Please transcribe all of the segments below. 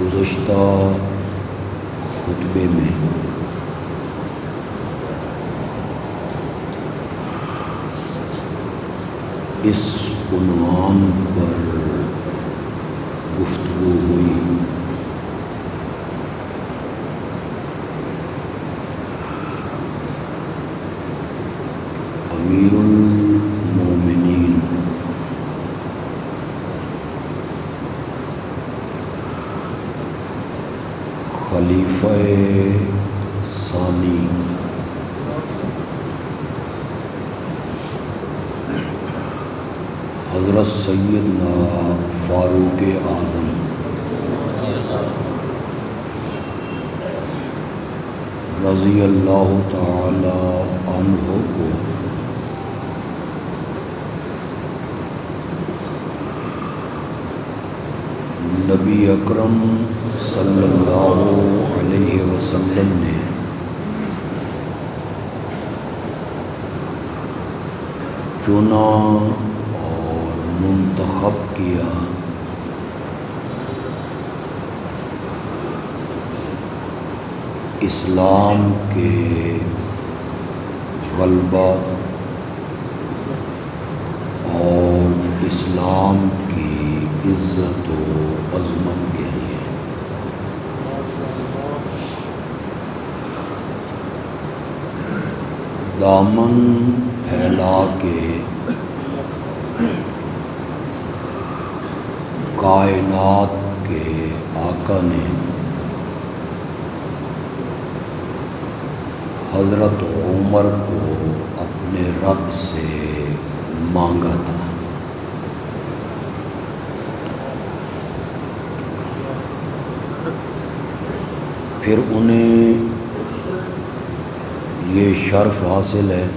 گزشتہ خطبے میں اس عنوان پر گفتگو ہوئی امیر المومنین خلیفہ ثانی حضرت سیدنا فاروق اعظم رضی اللہ تعالی عنہ کو نبی اکرم صلی اللہ علیہ وسلم نے چنا اور منتخب کیا اسلام کے غلبہ اور اسلام کی عزت و عظمت کے لیے۔ دامن پھیلا کے کائنات کے آقا نے حضرت عمر کو اپنے رب سے مانگا تھا۔ پھر انہیں یہ شرف حاصل ہے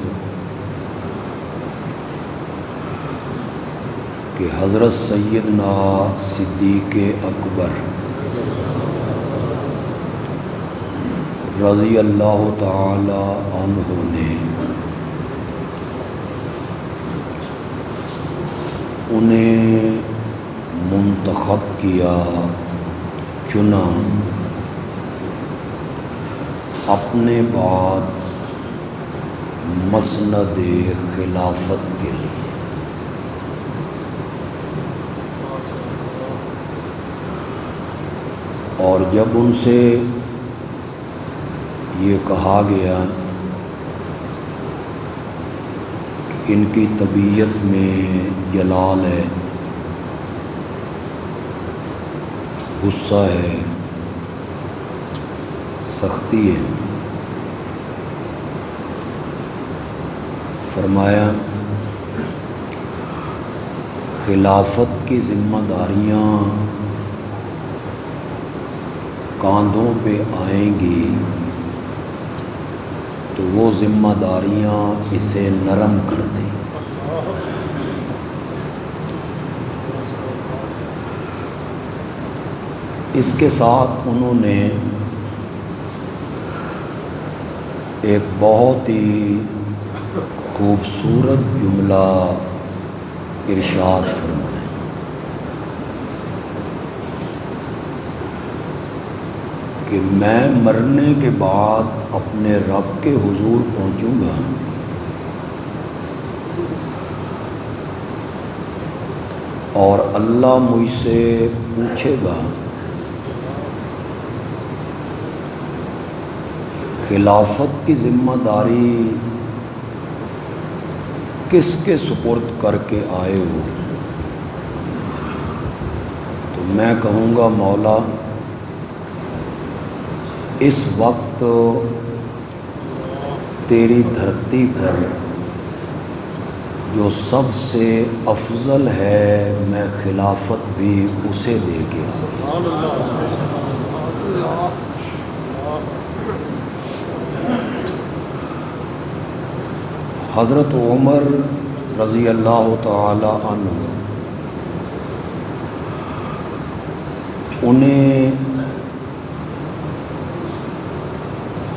کہ حضرت سیدنا صدیق اکبر رضی اللہ تعالی عنہ نے انہیں منتخب کیا، چنا اپنے بعد مسند خلافت کے لیے۔ اور جب ان سے یہ کہا گیا کہ ان کی طبیعت میں جلال ہے، غصہ ہے، سختی ہے، فرمایا خلافت کی ذمہ داریاں کاندھوں پہ آئیں گی تو وہ ذمہ داریاں اسے نرم کر دیں۔ اس کے ساتھ انہوں نے ایک بہت ہی خوبصورت جملہ ارشاد فرمایا کہ میں مرنے کے بعد اپنے رب کے حضور پہنچوں گا اور اللہ مجھ سے پوچھے گا خلافت کی ذمہ داری کس کے سپرد کر کے آئے ہو؟ تو میں کہوں گا مولا اس وقت تیری دھرتی پر جو سب سے افضل ہے میں خلافت بھی اسے دے کے آیا۔ حضرت عمر رضی اللہ تعالی عنہ انہیں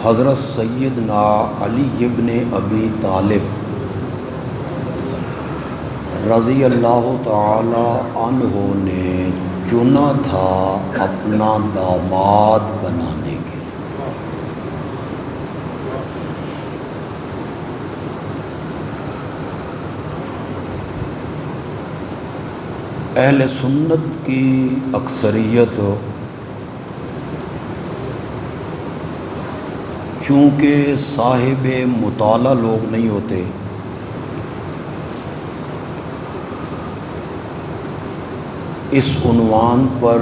حضرت سیدنا علی ابن ابی طالب رضی اللہ تعالی عنہ نے چنا تھا اپنا داماد بنانے کے لیے۔ اہل سنت کی اکثریت چونکہ صاحب مطالعہ لوگ نہیں ہوتے، اس عنوان پر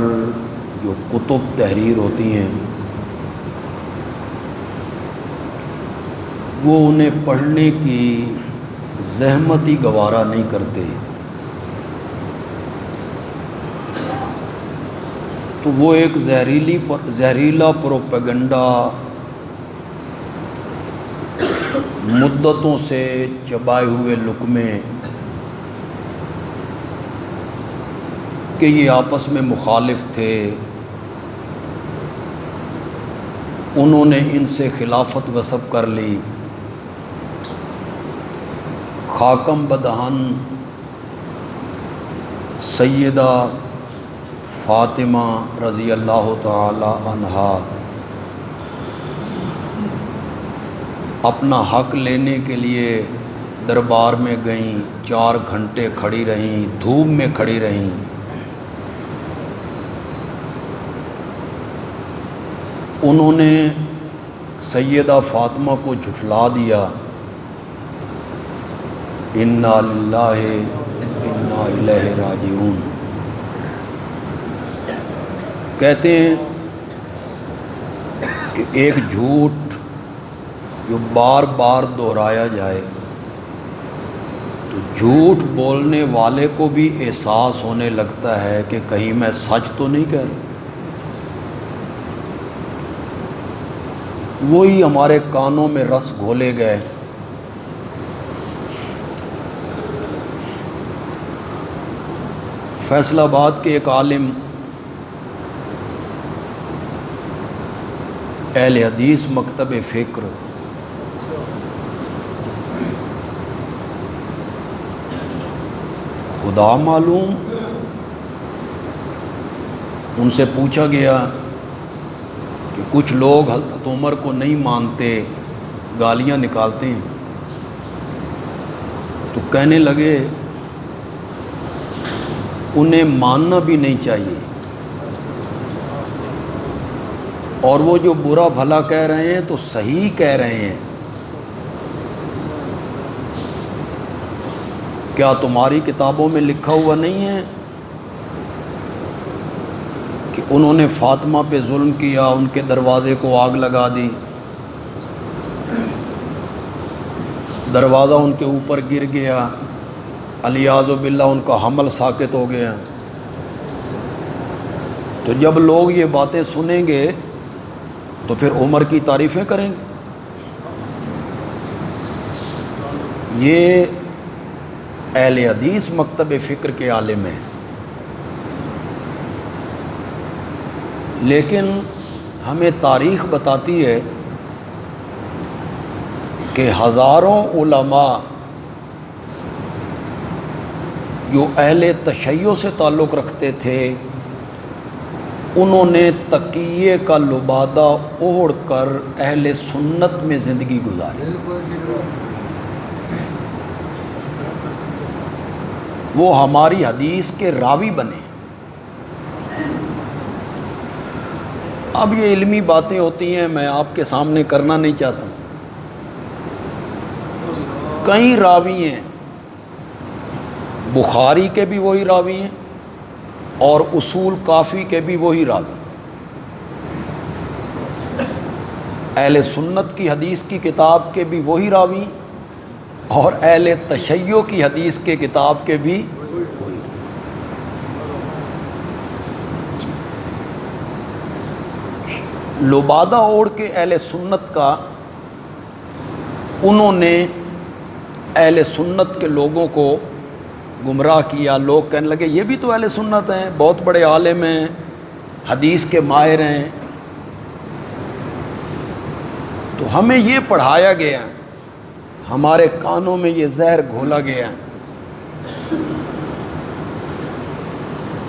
جو کتب تحریر ہوتی ہیں وہ انہیں پڑھنے کی زحمت ہی گوارا نہیں کرتے، تو وہ ایک زہریلا پروپیگنڈا مدتوں سے چبائے ہوئے لقمے کہ یہ آپس میں مخالف تھے، انہوں نے ان سے خلافت غصب کر لی، خاکم بدہن سیدہ فاطمہ رضی اللہ تعالی عنہا اپنا حق لینے کے لیے دربار میں گئیں، 4 گھنٹے کھڑی رہیں، دھوپ میں کھڑی رہیں، انہوں نے سیدہ فاطمہ کو جھٹلا دیا، انا للہ انا الیہ راجعون۔ کہتے ہیں کہ ایک جھوٹ جو بار بار دہرایا جائے تو جھوٹ بولنے والے کو بھی احساس ہونے لگتا ہے کہ کہیں میں سچ تو نہیں کہہ رہا۔ وہی ہمارے کانوں میں رس گھولے گئے۔ فیصل آباد کے ایک عالم اہل حدیث مکتب فکر خدا معلوم، ان سے پوچھا گیا کہ کچھ لوگ حضرت عمر کو نہیں مانتے، گالیاں نکالتے ہیں، تو کہنے لگے انہیں ماننا بھی نہیں چاہیے، اور وہ جو برا بھلا کہہ رہے ہیں تو صحیح کہہ رہے ہیں۔ کیا تمہاری کتابوں میں لکھا ہوا نہیں ہے کہ انہوں نے فاطمہ پہ ظلم کیا، ان کے دروازے کو آگ لگا دی، دروازہ ان کے اوپر گر گیا، علیاذ باللہ ان کا حمل ساقط ہو گیا؟ تو جب لوگ یہ باتیں سنیں گے تو پھر عمر کی تعریفیں کریں گے۔ یہ اہل حدیث مکتب فکر کے عالم ہیں، لیکن ہمیں تاریخ بتاتی ہے کہ ہزاروں علماء جو اہل تشیع سے تعلق رکھتے تھے، انہوں نے تقیے کا لبادہ اوڑھ کر اہل سنت میں زندگی گزاری۔ وہ ہماری حدیث کے راوی بنے۔ اب یہ علمی باتیں ہوتی ہیں، میں آپ کے سامنے کرنا نہیں چاہتا۔ کئی راوی ہیں، بخاری کے بھی وہی راوی ہیں اور اصول کافی کے بھی وہی راوی، اہل سنت کی حدیث کی کتاب کے بھی وہی راوی اور اہل تشیع کی حدیث کے کتاب کے بھی وہی۔ لبادہ اوڑھ کے اہل سنت کا انہوں نے اہل سنت کے لوگوں کو گمراہ کیا۔ لوگ کہنے لگے یہ بھی تو اہل سنت ہیں، بہت بڑے عالم ہیں، حدیث کے ماہر ہیں۔ تو ہمیں یہ پڑھایا گیا، ہمارے کانوں میں یہ زہر گھولا گیا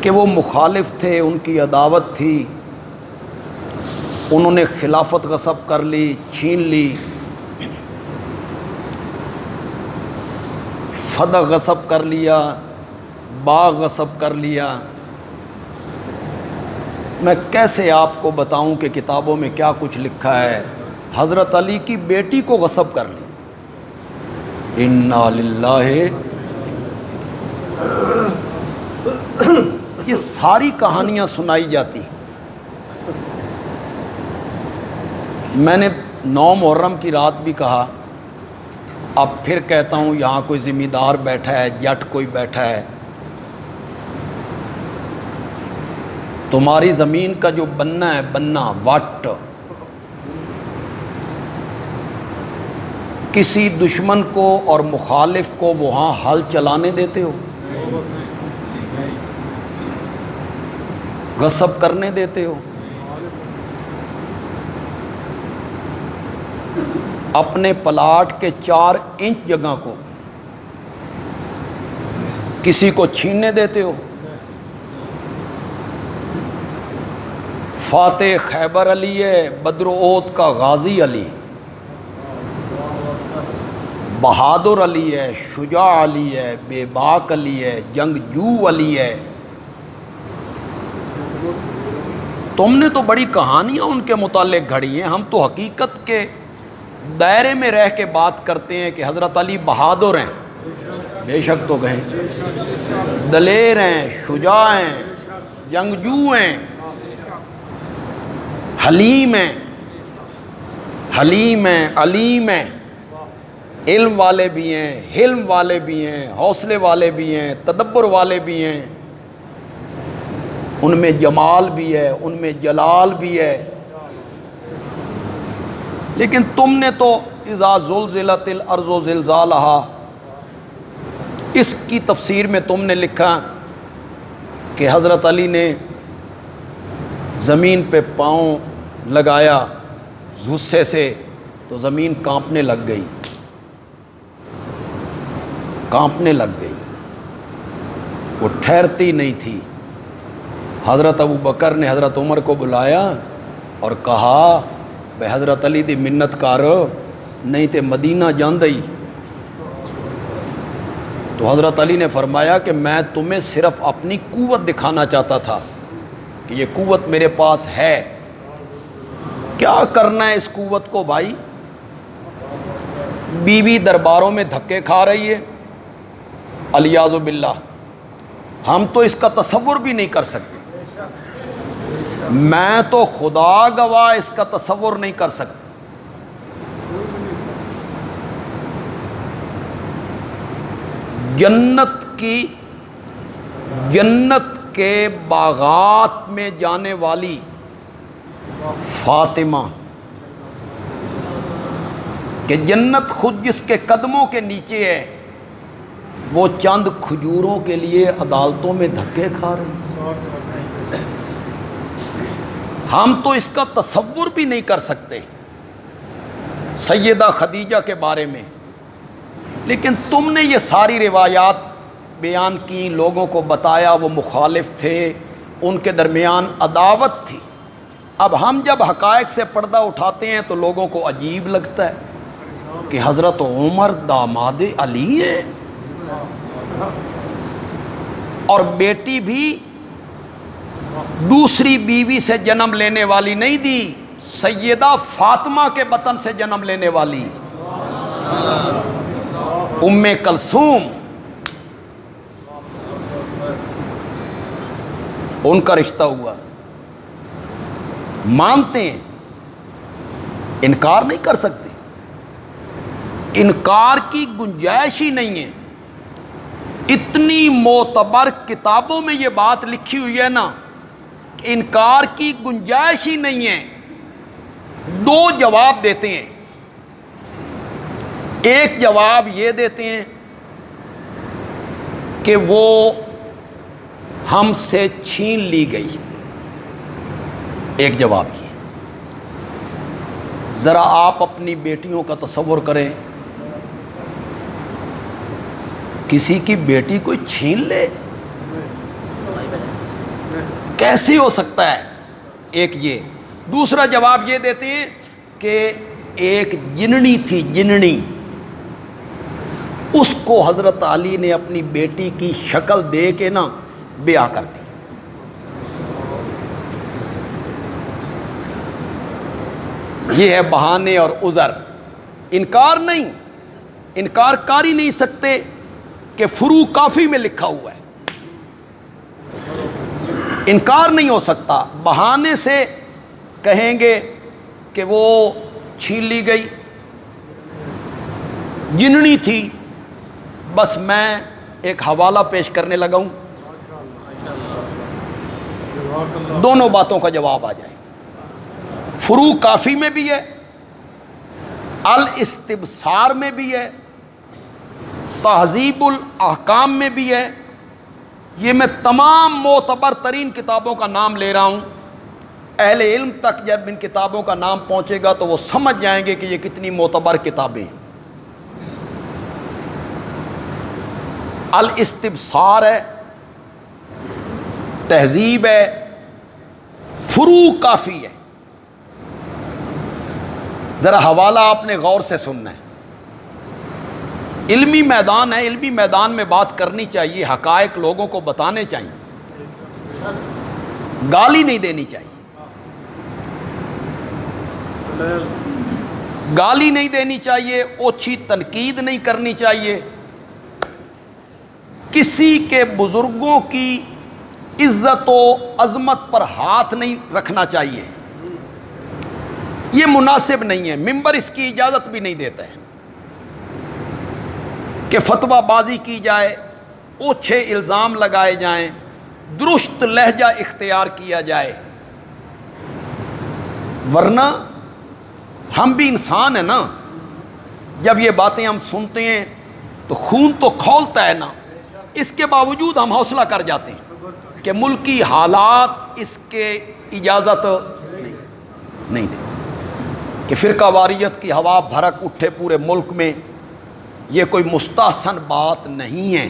کہ وہ مخالف تھے، ان کی عداوت تھی، انہوں نے خلافت غصب کر لی، چھین لی، فدق غصب کر لیا، باغ غصب کر لیا۔ میں کیسے آپ کو بتاؤں کہ کتابوں میں کیا کچھ لکھا ہے؟ حضرت علی کی بیٹی کو غصب کر لی۔ انا للہ، یہ ساری کہانیاں سنائی جاتی۔ میں نے 9 محرم کی رات بھی کہا، اب پھر کہتا ہوں، یہاں کوئی ذمہ دار بیٹھا ہے، جٹ کوئی بیٹھا ہے، تمہاری زمین کا جو بننا ہے، بننا وٹ، کسی دشمن کو اور مخالف کو وہاں ہل چلانے دیتے ہو؟ غصب کرنے دیتے ہو؟ اپنے پلاٹ کے 4 انچ جگہ کو کسی کو چھیننے دیتے ہو؟ فاتح خیبر علی ہے، بدر و احد کا غازی علی، بہادر علی ہے، شجاع علی ہے، بے باک علی ہے، جنگجو علی ہے۔ تم نے تو بڑی کہانیاں ان کے متعلق گھڑی ہیں، ہم تو حقیقت کے دائرے میں رہ کے بات کرتے ہیں کہ حضرت علی بہادر ہیں، بے شک تو کہیں، دلیر ہیں، شجاع ہیں، جنگجو ہیں، حلیم ہیں، علیم ہیں، علم والے بھی ہیں، حلم والے بھی ہیں، حوصلے والے بھی ہیں، تدبر والے بھی ہیں، ان میں جمال بھی ہے، ان میں جلال بھی ہے۔ لیکن تم نے تو اذا زلزلت الارض زلزالہا، اس کی تفسیر میں تم نے لکھا کہ حضرت علی نے زمین پہ پاؤں لگایا غصے سے تو زمین کانپنے لگ گئی، کانپنے لگ گئی، وہ ٹھہرتی نہیں تھی۔ حضرت ابو بکر نے حضرت عمر کو بلایا اور کہا، بے حضرت علی دی منت کر، نہیں تے مدینہ جاندئی۔ تو حضرت علی نے فرمایا کہ میں تمہیں صرف اپنی قوت دکھانا چاہتا تھا کہ یہ قوت میرے پاس ہے۔ کیا کرنا ہے اس قوت کو بھائی؟ بیوی درباروں میں دھکے کھا رہی ہے، الیاذ باللہ، ہم تو اس کا تصور بھی نہیں کر سکتے، میں تو خدا گواہ اس کا تصور نہیں کر سکتا۔ جنت کے باغات میں جانے والی فاطمہ، کہ جنت خود جس کے قدموں کے نیچے ہے، وہ چند کھجوروں کے لیے عدالتوں میں دھکے کھا رہے ہیں۔ ہم تو اس کا تصور بھی نہیں کر سکتے سیدہ خدیجہ کے بارے میں، لیکن تم نے یہ ساری روایات بیان کی، لوگوں کو بتایا وہ مخالف تھے، ان کے درمیان عداوت تھی۔ اب ہم جب حقائق سے پردہ اٹھاتے ہیں تو لوگوں کو عجیب لگتا ہے کہ حضرت عمر داماد علی ہے، اور بیٹی بھی دوسری بیوی سے جنم لینے والی نہیں دی، سیدہ فاطمہ کے بطن سے جنم لینے والی ام کلثوم، ان کا رشتہ ہوا۔ مانتے ہیں، انکار نہیں کر سکتے، انکار کی گنجائش ہی نہیں ہے۔ اتنی معتبر کتابوں میں یہ بات لکھی ہوئی ہے نا کہ انکار کی گنجائش ہی نہیں ہے۔ 2 جواب دیتے ہیں۔ ایک جواب یہ دیتے ہیں کہ وہ ہم سے چھین لی گئی، ایک جواب یہ۔ ذرا آپ اپنی بیٹیوں کا تصور کریں، کسی کی بیٹی کوئی چھین لے، کیسے ہو سکتا ہے؟ ایک یہ، دوسرا جواب یہ دیتے ہیں کہ ایک جننی تھی، جننی، اس کو حضرت علی نے اپنی بیٹی کی شکل دے کے نا بیاہ کر دی۔ یہ ہے بہانے اور عذر، انکار نہیں، انکار کر ہی نہیں سکتے کہ فروع کافی میں لکھا ہوا ہے، انکار نہیں ہو سکتا۔ بہانے سے کہیں گے کہ وہ چھین لی گئی، جننی تھی، بس میں ایک حوالہ پیش کرنے لگا ہوں، دونوں باتوں کا جواب آ جائے۔ فروع کافی میں بھی ہے، الاستبصار میں بھی ہے، تہذیب الاحکام میں بھی ہے۔ یہ میں تمام معتبر ترین کتابوں کا نام لے رہا ہوں، اہل علم تک جب ان کتابوں کا نام پہنچے گا تو وہ سمجھ جائیں گے کہ یہ کتنی معتبر کتابیں ہیں۔ الاستبصار ہے، تہذیب ہے، فروع کافی ہے۔ ذرا حوالہ آپ نے غور سے سننا ہے، علمی میدان ہے، علمی میدان میں بات کرنی چاہیے، حقائق لوگوں کو بتانے چاہیے، گالی نہیں دینی چاہیے، گالی نہیں دینی چاہیے، اوچھی تنقید نہیں کرنی چاہیے، کسی کے بزرگوں کی عزت و عظمت پر ہاتھ نہیں رکھنا چاہیے، یہ مناسب نہیں ہے، منبر اس کی اجازت بھی نہیں دیتا ہے کہ فتویٰ بازی کی جائے، اوچھے الزام لگائے جائیں، درست لہجہ اختیار کیا جائے، ورنہ ہم بھی انسان ہیں نا، جب یہ باتیں ہم سنتے ہیں تو خون تو کھولتا ہے نا، اس کے باوجود ہم حوصلہ کر جاتے ہیں کہ ملکی حالات اس کے اجازت نہیں دیتے کہ فرقہ واریت کی ہوا بھڑک اٹھے پورے ملک میں، یہ کوئی مستحسن بات نہیں ہے۔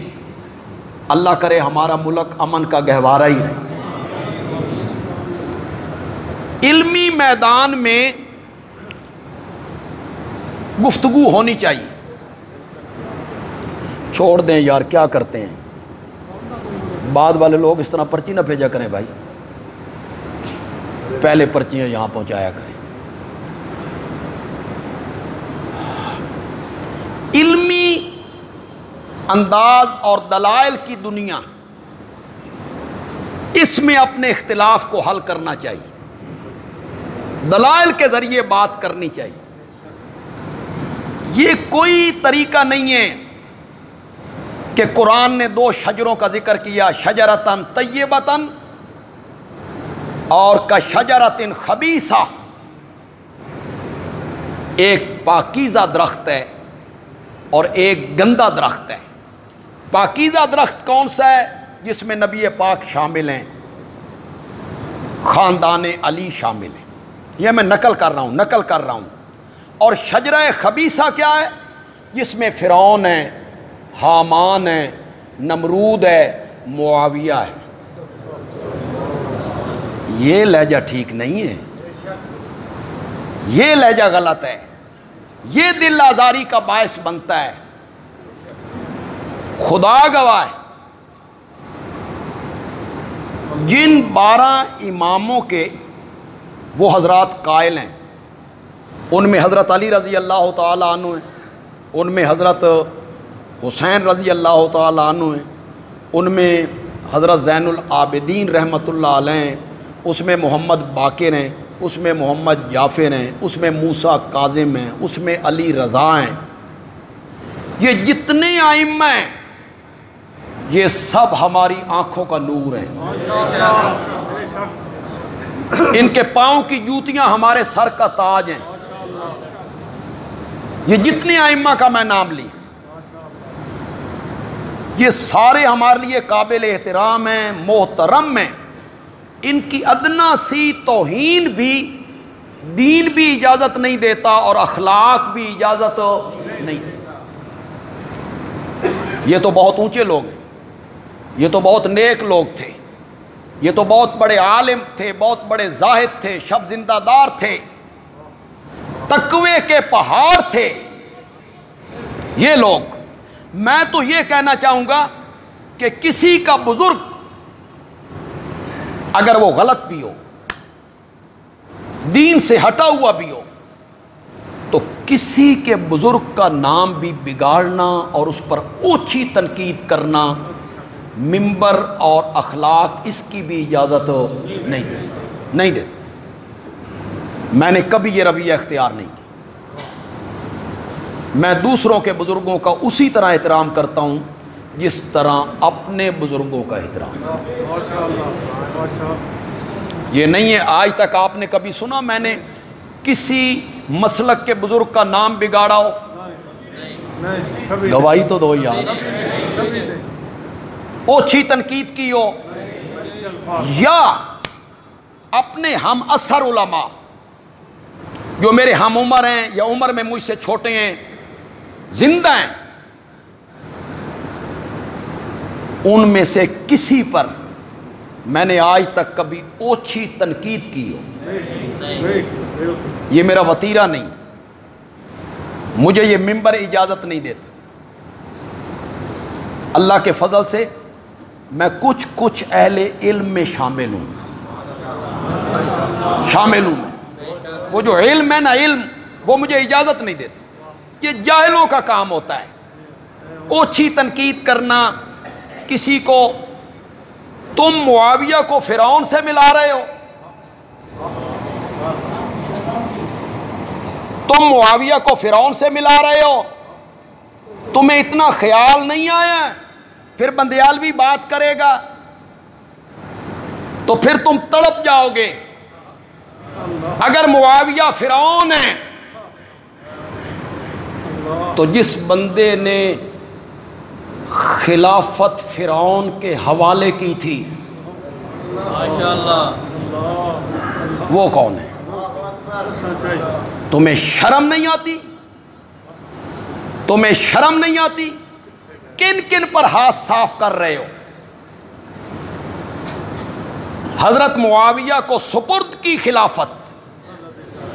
اللہ کرے ہمارا ملک امن کا گہوارہ ہی رہے۔ علمی میدان میں گفتگو ہونی چاہیے، چھوڑ دیں یار کیا کرتے ہیں، بعد والے لوگ اس طرح پرچی نہ بھیجا کریں بھائی، پہلے پرچیاں یہاں پہنچایا کریں۔ علمی انداز اور دلائل کی دنیا، اس میں اپنے اختلاف کو حل کرنا چاہیے، دلائل کے ذریعے بات کرنی چاہیے۔ یہ کوئی طریقہ نہیں ہے کہ قرآن نے 2 شجروں کا ذکر کیا، شجرتن طیبتن اور کشجرتن خبیثہ، ایک پاکیزہ درخت ہے اور ایک گندا درخت ہے۔ پاکیزہ درخت کون سا ہے؟ جس میں نبی پاک شامل ہیں، خاندان علی شامل ہیں، یہ میں نقل کر رہا ہوں۔ اور شجرہ خبیثہ کیا ہے؟ جس میں فرعون ہے، حامان ہے، نمرود ہے، معاویہ ہے۔ یہ لہجہ ٹھیک نہیں ہے، یہ لہجہ غلط ہے، یہ دل آزاری کا باعث بنتا ہے۔ خدا گواہ ہے، جن 12 اماموں کے وہ حضرات قائل ہیں، ان میں حضرت علی رضی اللہ تعالیٰ عنہ ہیں، ان میں حضرت حسین رضی اللہ تعالیٰ عنہ ہیں، ان میں حضرت زین العابدین رحمۃ اللہ علیہ ہیں، اس میں محمد باقر ہیں، اس میں محمد جعفر ہیں، اس میں موسیٰ کاظم ہیں، اس میں علی رضا ہیں۔ یہ جتنے ائمہ ہیں یہ سب ہماری آنکھوں کا نور ہیں، ان کے پاؤں کی جوتیاں ہمارے سر کا تاج ہیں۔ یہ جتنے ائمہ کا میں نام لی، یہ سارے ہمارے لیے قابل احترام ہیں، محترم ہیں۔ ان کی ادنا سی توہین بھی دین بھی اجازت نہیں دیتا اور اخلاق بھی اجازت نہیں دیتا۔ یہ تو بہت اونچے لوگ ہیں، یہ تو بہت نیک لوگ تھے، یہ تو بہت بڑے عالم تھے، بہت بڑے زاہد تھے، شب زندہ دار تھے، تقوی کے پہاڑ تھے یہ لوگ۔ میں تو یہ کہنا چاہوں گا کہ کسی کا بزرگ اگر وہ غلط بھی ہو، دین سے ہٹا ہوا بھی ہو، تو کسی کے بزرگ کا نام بھی بگاڑنا اور اس پر اونچی تنقید کرنا منبر اور اخلاق اس کی بھی اجازت نہیں دے۔ میں نے کبھی یہ رویہ اختیار نہیں کیا۔ میں دوسروں کے بزرگوں کا اسی طرح احترام کرتا ہوں جس طرح اپنے بزرگوں کا احترام۔ یہ نہیں ہے آج تک آپ نے کبھی سنا میں نے کسی مسلک کے بزرگ کا نام بگاڑا ہو؟ گواہی تو دو یار۔ اوچھی تنقید کی ہو یا اپنے ہم اثر علماء جو میرے ہم عمر ہیں یا عمر میں مجھ سے چھوٹے ہیں، زندہ ہیں، ان میں سے کسی پر میں نے آج تک کبھی اوچھی تنقید کی ہو؟ یہ میرا وتیرہ نہیں، مجھے یہ منبر اجازت نہیں دیتا۔ اللہ کے فضل سے میں کچھ اہل علم میں شامل ہوں میں۔ وہ جو علم ہے نا، علم وہ مجھے اجازت نہیں دیتا۔ یہ جاہلوں کا کام ہوتا ہے، اوچھی تنقید کرنا کسی کو۔ تم معاویہ کو فرعون سے ملا رہے ہو، تم معاویہ کو فرعون سے ملا رہے ہو، تمہیں اتنا خیال نہیں آیا؟ پھر بندیالوی بات کرے گا تو پھر تم تڑپ جاؤ گے۔ اگر معاویہ فرعون ہے تو جس بندے نے خلافت فرعون کے حوالے کی تھی وہ کون ہے؟ تمہیں شرم نہیں آتی؟ تمہیں شرم نہیں آتی؟ کن کن پر ہاتھ صاف کر رہے ہو؟ حضرت معاویہ کو سپرد کی خلافت،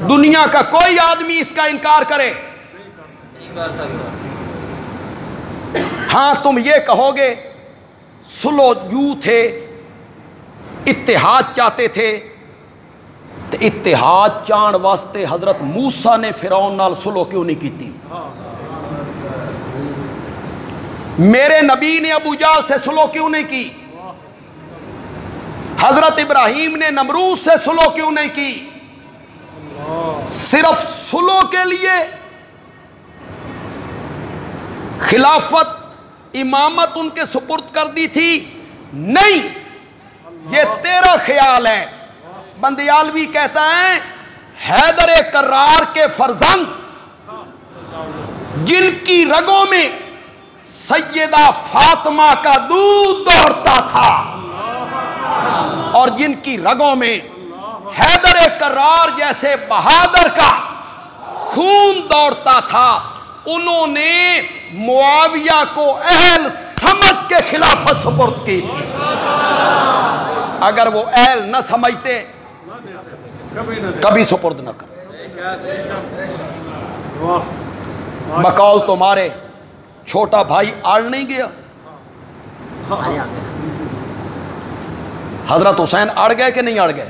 دنیا کا کوئی آدمی اس کا انکار کرے؟ نہیں کر سکتا۔ ہاں تم یہ کہو گے سلو جو تھے، اتحاد چاہتے تھے، تو اتحاد چاہن واسطے حضرت موسیٰ نے فرعون نال سلو کیوں نہیں کیتی؟ میرے نبی نے ابو جہل سے سلو کیوں نہیں کی؟ حضرت ابراہیم نے نمرود سے سلو کیوں نہیں کی؟ صرف سلو کے لیے خلافت امامت ان کے سپرد کر دی تھی؟ نہیں، یہ تیرا خیال ہے۔ بندیالوی کہتا ہے حیدر کرار کے فرزند جن کی رگوں میں سیدہ فاطمہ کا دودھ دوڑتا تھا اور جن کی رگوں میں حیدر کرار جیسے بہادر کا خون دوڑتا تھا، انہوں نے معاویہ کو اہل سمجھ کے خلافت سپرد کی تھی۔ اگر وہ اہل نہ سمجھتے کبھی سپرد نہ کر۔ بقول تمہارے چھوٹا بھائی آڑ نہیں گیا؟ حضرت حسین اڑ گئے کہ نہیں اڑ گئے؟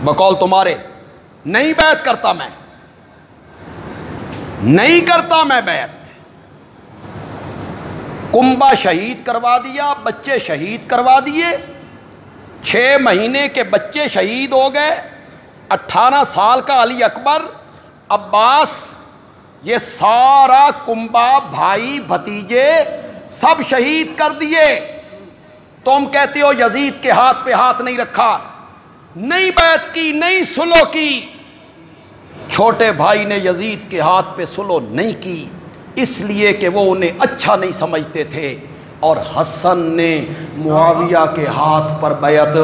بقول تمہارے نہیں بیعت کرتا، میں نہیں کرتا میں بیعت۔ کنبہ شہید کروا دیا، بچے شہید کروا دیے، 6 مہینے کے بچے شہید ہو گئے، 18 سال کا علی اکبر، عباس، یہ سارا کنبہ بھائی بھتیجے سب شہید کر دیے۔ تم کہتے ہو یزید کے ہاتھ پہ ہاتھ نہیں رکھا، نہیں بیعت کی، نہیں سلو کی۔ چھوٹے بھائی نے یزید کے ہاتھ پہ سلو نہیں کی اس لیے کہ وہ انہیں اچھا نہیں سمجھتے تھے، اور حسن نے معاویہ کے ہاتھ پر بیعت،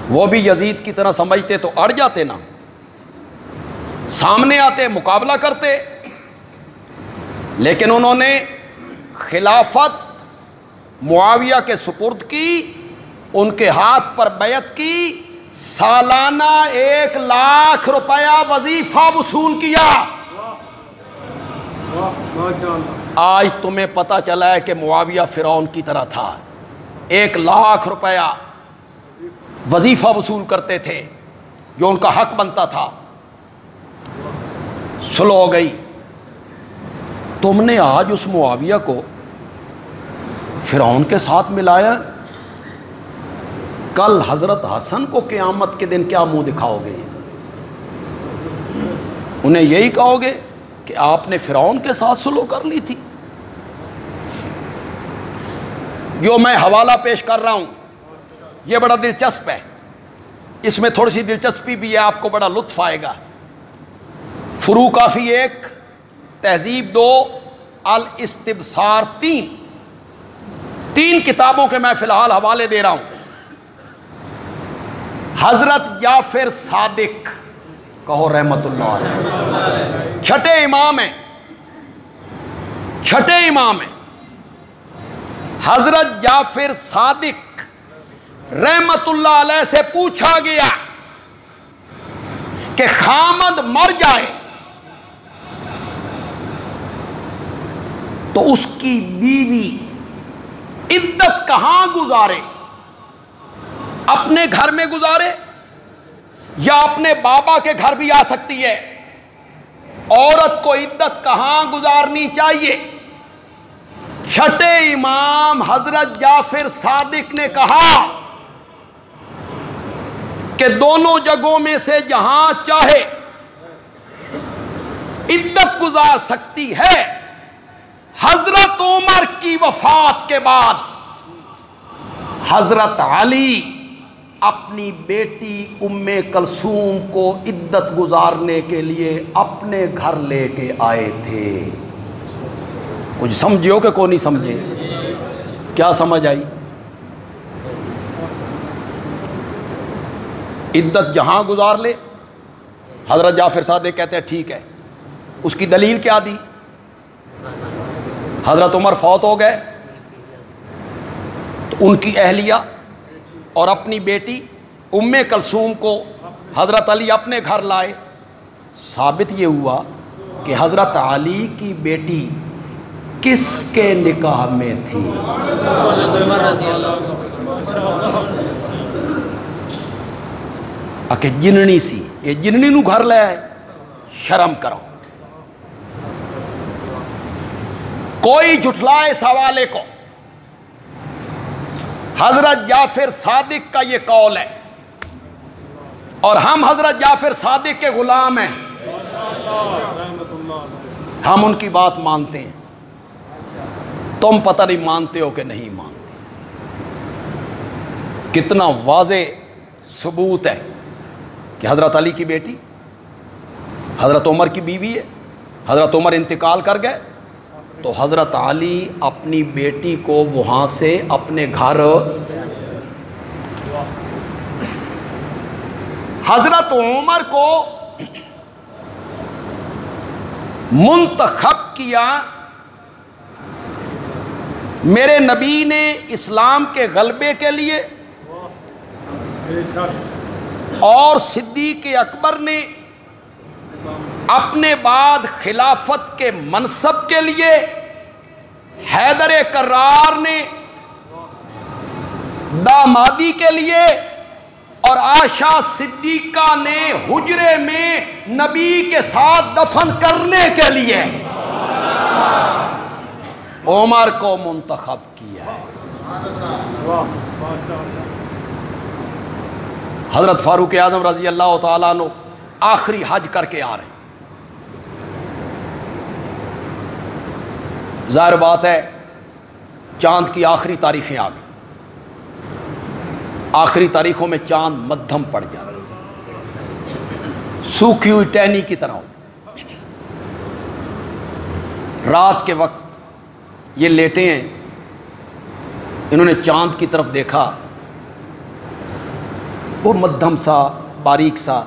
وہ بھی یزید کی طرح سمجھتے تو اڑ جاتے نا، سامنے آتے مقابلہ کرتے، لیکن انہوں نے خلافت معاویہ کے سپرد کی، ان کے ہاتھ پر بیعت کی، سالانہ 1,00,000 روپیہ وظیفہ وصول کیا۔ آج تمہیں پتہ چلا ہے کہ معاویہ فرعون کی طرح تھا، 1,00,000 روپیہ وظیفہ وصول کرتے تھے جو ان کا حق بنتا تھا۔ سلو ہو گئی، تم نے آج اس معاویہ کو فرعون کے ساتھ ملایا، کل حضرت حسن کو قیامت کے دن کیا منہ دکھاؤ گے؟ انہیں یہی کہو گے کہ آپ نے فرعون کے ساتھ سلو کر لی تھی؟ جو میں حوالہ پیش کر رہا ہوں یہ بڑا دلچسپ ہے، اس میں تھوڑی سی دلچسپی بھی ہے، آپ کو بڑا لطف آئے گا۔ فروع کافی 1، تہذیب 2، الاستبصار 3 کتابوں کے میں فی الحال حوالے دے رہا ہوں۔ حضرت جعفر صادق، کہو رحمت اللہ علیہ، چھٹے امام ہیں، چھٹے امام ہیں۔ حضرت جعفر صادق رحمت اللہ علیہ سے پوچھا گیا کہ خامد مر جائے تو اس کی بیوی عدت کہاں گزارے؟ اپنے گھر میں گزارے یا اپنے بابا کے گھر بھی آ سکتی ہے؟ عورت کو عدت کہاں گزارنی چاہیے؟ چھٹے امام حضرت جعفر صادق نے کہا کہ دونوں جگہوں میں سے جہاں چاہے عدت گزار سکتی ہے۔ حضرت عمر کی وفات کے بعد حضرت علی اپنی بیٹی ام کلثوم کو عدت گزارنے کے لیے اپنے گھر لے کے آئے تھے۔ کچھ سمجھو کہ کوئی نہیں سمجھے؟ کیا سمجھ آئی؟ عدت جہاں گزار لے، حضرت جعفر صادق کہتے ہیں ٹھیک ہے۔ اس کی دلیل کیا دی؟ حضرت عمر فوت ہو گئے تو ان کی اہلیہ اور اپنی بیٹی ام کلثوم کو حضرت علی اپنے گھر لائے۔ ثابت یہ ہوا کہ حضرت علی کی بیٹی کس کے نکاح میں تھی؟ کہ جننی سی، یہ جننی نو گھر لے آئے، شرم کرو۔ کوئی جھٹلائے اس حوالے کو، حضرت جعفر صادق کا یہ قول ہے اور ہم حضرت جعفر صادق کے غلام ہیں، ہم ان کی بات مانتے ہیں۔ تم پتہ نہیں مانتے ہو کہ نہیں مانتے۔ کتنا واضح ثبوت ہے کہ حضرت علی کی بیٹی حضرت عمر کی بیوی ہے۔ حضرت عمر انتقال کر گئے تو حضرت علی اپنی بیٹی کو وہاں سے اپنے گھر، حضرت عمر کو منتخب کیا۔ میرے نبی نے اسلام کے غلبے کے لیے اور صدیق اکبر نے اپنے بعد خلافت کے منصب کے لیے، حیدر کرار نے دامادی کے لیے اور عائشہ صدیقہ نے حجرے میں نبی کے ساتھ دفن کرنے کے لیے عمر کو منتخب کیا ہے۔ حضرت فاروق اعظم رضی اللہ تعالیٰ عنہ آخری حج کر کے آ رہے ہیں۔ ظاہر بات ہے چاند کی آخری تاریخیں آ گئی، آخری تاریخوں میں چاند مدھم پڑ جاتا ہے، سوکھی ہوئی ٹہنی کی طرح ہو جاتا۔ رات کے وقت یہ لیٹے ہیں، انہوں نے چاند کی طرف دیکھا، وہ مدھم سا باریک سا۔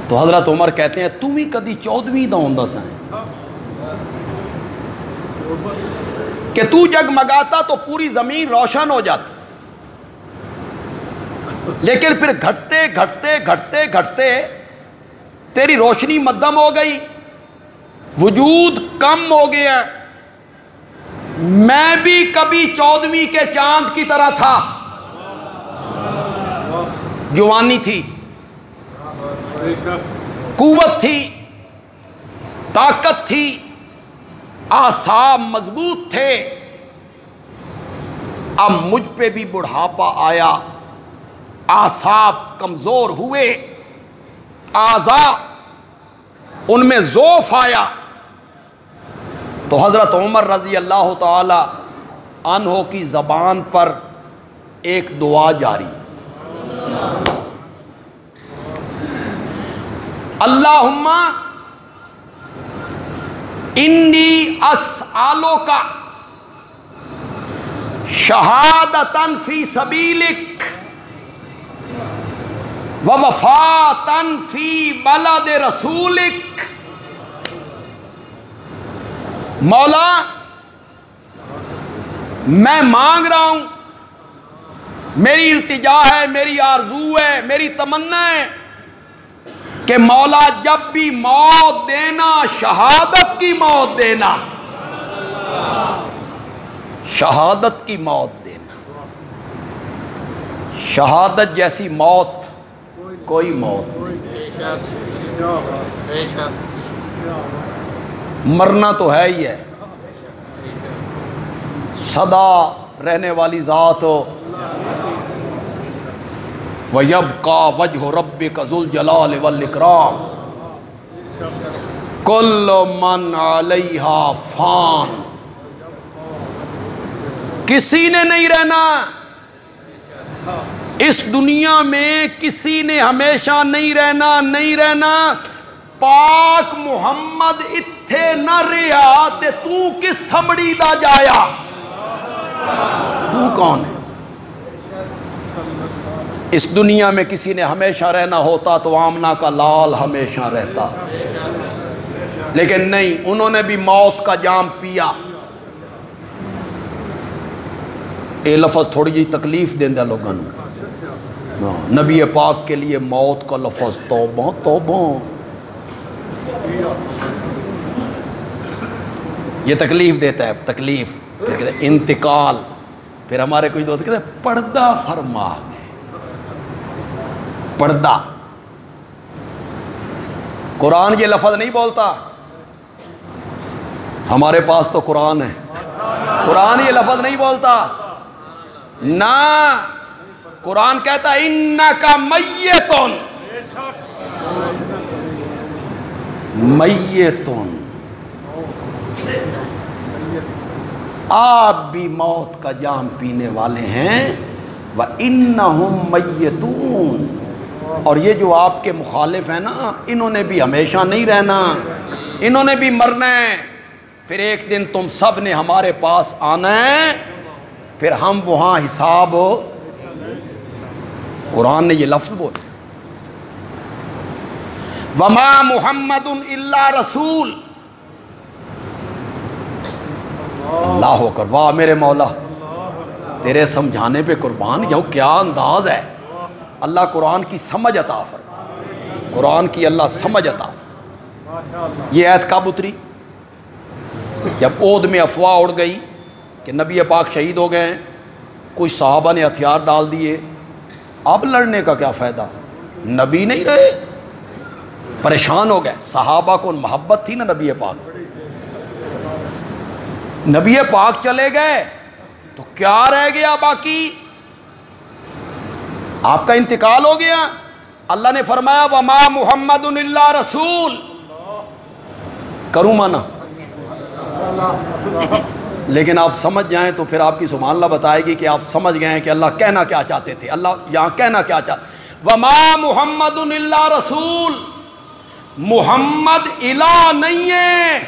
تو حضرت عمر کہتے ہیں تم ہی کدی 14ویں دا ہوندا سا، کہ تو جگمگاتا تو پوری زمین روشن ہو جاتی، لیکن پھر گھٹتے گھٹتے گھٹتے گھٹتے تیری روشنی مدھم ہو گئی، وجود کم ہو گیا۔ میں بھی کبھی 14ویں کے چاند کی طرح تھا، جوانی تھی، قوت تھی، طاقت تھی، اعصاب مضبوط تھے۔ اب مجھ پہ بھی بڑھاپا آیا، اعصاب کمزور ہوئے، اعضاء ان میں ضعف آیا، تو حضرت عمر رضی اللہ تعالی عنہ کی زبان پر ایک دعا جاری، اللہم انی اسألک شہادتاً فی سبیلک ووفاتاً فی بلد رسولک۔ مولا میں مانگ رہا ہوں، میری التجا ہے، میری آرزو ہے، میری تمنا ہے کہ مولا جب بھی موت دینا شہادت کی موت دینا، شہادت کی موت دینا۔ شہادت جیسی موت کوئی موت نہیں، مرنا تو ہے ہی ہے، سدا رہنے والی ذات ہو۔ وَيَبْقَى وَجْهُ رَبِّكَ ذُو الْجَلَالِ وَالْإِكْرَامِ كُلُّ مَنْ عَلَيْهَا فَانٍ۔ کسی نے نہیں رہنا اس دنیا میں، کسی نے ہمیشہ نہیں رہنا، نہیں رہنا۔ پاک محمد اتھے نہ رہا تے تو کس سمڑی دا جایا، تو کون ہے؟ اس دنیا میں کسی نے ہمیشہ رہنا ہوتا تو آمنہ کا لال ہمیشہ رہتا، لیکن نہیں، انہوں نے بھی موت کا جام پیا۔ اے لفظ تھوڑی جی تکلیف دیندہ لوگوں، نبی پاک کے لیے موت کا لفظ توبہ توبہ، یہ تکلیف دیتا ہے، تکلیف، انتقال۔ پھر ہمارے کچھ دوست کہتے ہیں پردہ فرما گئے، پردہ۔ قرآن یہ لفظ نہیں بولتا، ہمارے پاس تو قرآن ہے، قرآن یہ لفظ نہیں بولتا، نہ، قرآن کہتا ہے اِنَّكَ مَيِّتٌ، میتون، آپ بھی موت کا جام پینے والے ہیں، وَإِنَّهُمْ مَيِّتُونَ۔ اور یہ جو آپ کے مخالف ہیں نا، انہوں نے بھی ہمیشہ نہیں رہنا، انہوں نے بھی مرنا ہے، پھر ایک دن تم سب نے ہمارے پاس آنا ہے، پھر ہم وہاں حساب ہو۔ قرآن نے یہ لفظ بولا، وَمَا مُحَمَّدٌ إِلَّا رَسُولٌ۔ اللہ اکبر، واہ میرے مولا، تیرے سمجھانے پہ قربان جاؤ، کیا انداز ہے۔ اللہ قرآن کی سمجھ عطا فرمائے، قرآن کی اللہ سمجھ عطا فرمائے۔ یہ آیت کب اتری؟ جب عہد میں افواہ اڑ گئی کہ نبی پاک شہید ہو گئے ہیں، کچھ صحابہ نے ہتھیار ڈال دیے، اب لڑنے کا کیا فائدہ، نبی نہیں رہے، پریشان ہو گئے۔ صحابہ کو محبت تھی نا نبی پاک سے، نبی پاک چلے گئے تو کیا رہ گیا باقی؟ آپ کا انتقال ہو گیا۔ اللہ نے فرمایا وَمَا مُحَمَّدٌ إِلَّا رَسُولٌ، کروں مانا، لیکن آپ سمجھ جائیں تو پھر آپ کی سبحان اللہ بتائے گی کہ آپ سمجھ گئے ہیں کہ اللہ کہنا کیا چاہتے تھے۔ اللہ یہاں کہنا کیا چاہتے، وَمَا مُحَمَّدٌ إِلَّا رَسُولٌ، محمد الہ نہیں ہے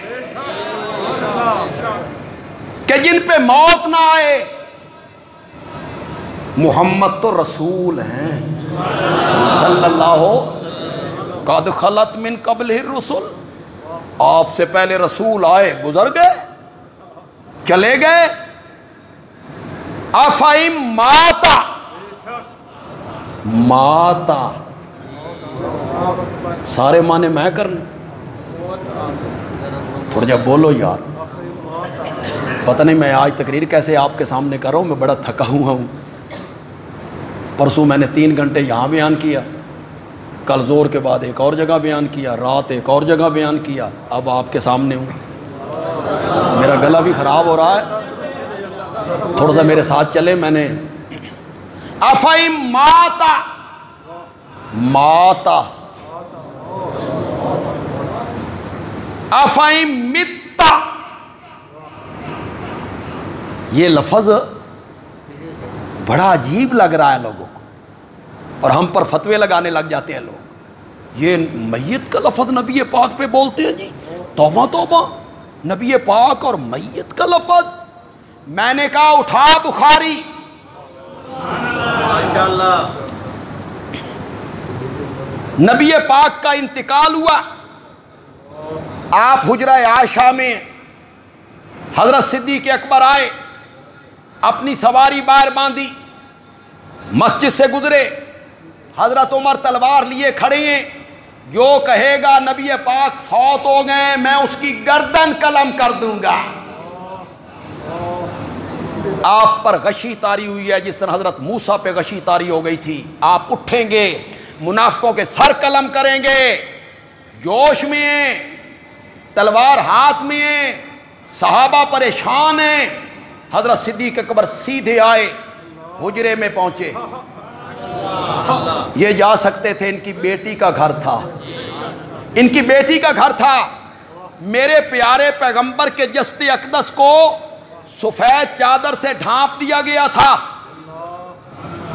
کہ جن پہ موت نہ آئے، محمد تو رسول ہیں صلی اللہ قد خلت من قبلہ الرسل، آپ سے پہلے رسول آئے، گزر گئے، چلے گئے، افائم ماتا، ماتا سارے معنی میں کرنے، تھوڑا جا بولو یار، پتہ نہیں میں آج تقریر کیسے آپ کے سامنے کر رہا ہوں، میں بڑا تھکا ہوا ہوں۔ پرسوں میں نے 3 گھنٹے یہاں بیان کیا، کل زور کے بعد ایک اور جگہ بیان کیا، رات ایک اور جگہ بیان کیا، اب آپ کے سامنے ہوں۔ میرا گلا بھی خراب ہو رہا ہے، تھوڑا سا میرے ساتھ چلے۔ میں نے افائم ماتا، ماتا، افائم متا، یہ لفظ بڑا عجیب لگ رہا ہے لوگوں کو، اور ہم پر فتوے لگانے لگ جاتے ہیں لوگ۔ یہ میت کا لفظ نبی پاک پہ بولتے ہیں جی، توبہ توبہ، نبی پاک اور میت کا لفظ۔ میں نے کہا اٹھا بخاری، ماشاءاللہ، نبی پاک کا انتقال ہوا، آپ حجرہ عائشہ میں حضرت صدیق اکبر آئے، اپنی سواری باہر باندھی، مسجد سے گزرے، حضرت عمر تلوار لیے کھڑے ہیں، جو کہے گا نبی پاک فوت ہو گئے میں اس کی گردن قلم کر دوں گا۔ آپ پر غشی طاری ہوئی ہے جس طرح حضرت موسیٰ پہ غشی طاری ہو گئی تھی، آپ اٹھیں گے، منافقوں کے سر قلم کریں گے، جوش میں ہیں، تلوار ہاتھ میں ہیں، صحابہ پریشان ہیں۔ حضرت صدیق اکبر سیدھے آئے، حجرے میں پہنچے، یہ جا سکتے تھے، ان کی بیٹی کا گھر تھا، ان کی بیٹی کا گھر تھا۔ میرے پیارے پیغمبر کے جسد اقدس کو سفید چادر سے ڈھانپ دیا گیا تھا،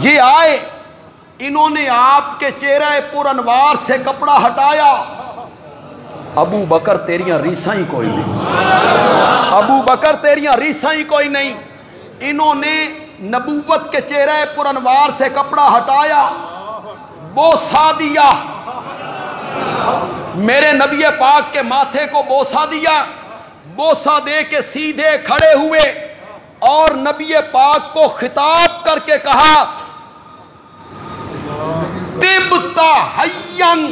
یہ آئے، انہوں نے آپ کے چہرے پر انوار سے کپڑا ہٹایا۔ ابو بکر تیریاں ریساں ہی کوئی نہیں، ابو بکر تیریاں ریساں ہی کوئی نہیں۔ انہوں نے نبوت کے چہرے پر انوار سے کپڑا ہٹایا، بوسہ دیا، میرے نبی پاک کے ماتھے کو بوسہ دیا، بوسہ دے کے سیدھے کھڑے ہوئے اور نبی پاک کو خطاب کر کے کہا طبتا حیّن۔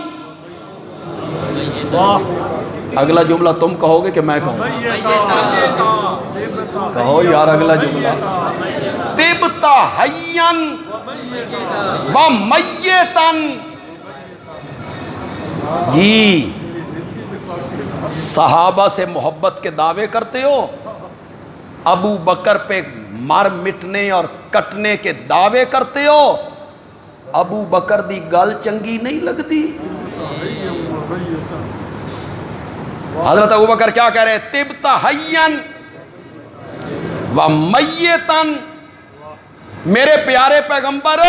اگلا جملہ تم کہو گے کہ میں کہوں؟ کہو یار اگلا جملہ، طبتا حیّن ومیتن۔ جی صحابہ سے محبت کے دعوے کرتے ہو، ابو بکر پہ مر مٹنے اور کٹنے کے دعوے کرتے ہو، ابو بکر دی گل چنگی نہیں لگتی۔ حضرت ابو بکر کیا کہہ رہے ہیں؟ طبت حیّن ومیتن، میرے پیارے پیغمبر